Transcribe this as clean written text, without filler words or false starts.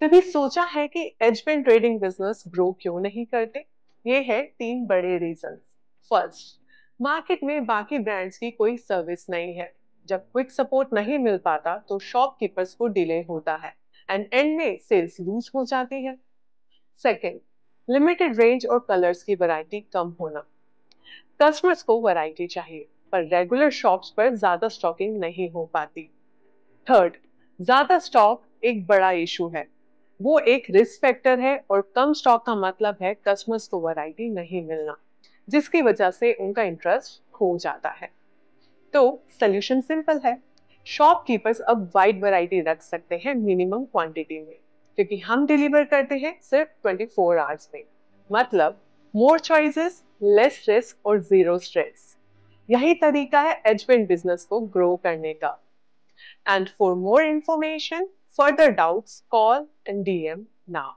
कभी सोचा है कि as pen trading business grow क्यों नहीं करते? ये है तीन बड़े रीजन। फर्स्ट, मार्केट में बाकी ब्रांड्स की कोई सर्विस नहीं है। जब क्विक सपोर्ट नहीं मिल पाता तो शॉपकीपर्स को डिले होता है एंड एंड में सेल्स लूज हो जाती है। सेकेंड, लिमिटेड रेंज और कलर्स की वैरायटी कम होना। कस्टमर्स को वैरायटी चाहिए पर रेगुलर शॉप्स पर ज्यादा स्टॉकिंग नहीं हो पाती। थर्ड, ज्यादा स्टॉक एक बड़ा इशू है। वो एक रिस्क फैक्टर है और कम स्टॉक का मतलब है कस्टमर्स को वैरायटी नहीं मिलना, जिसकी वजह से उनका इंटरेस्ट खो जाता है। तो सोल्यूशन सिंपल है। शॉपकीपर्स अब वाइड वैरायटी रख सकते हैं मिनिमम क्वांटिटी में, क्योंकि हम डिलीवर करते हैं सिर्फ 24 आवर्स में। मतलब मोर चॉइसेस, लेस रिस्क और जीरो स्ट्रेस। यही तरीका है एजवेंट बिजनेस को ग्रो करने का। And for more information, further doubts, call and DM now.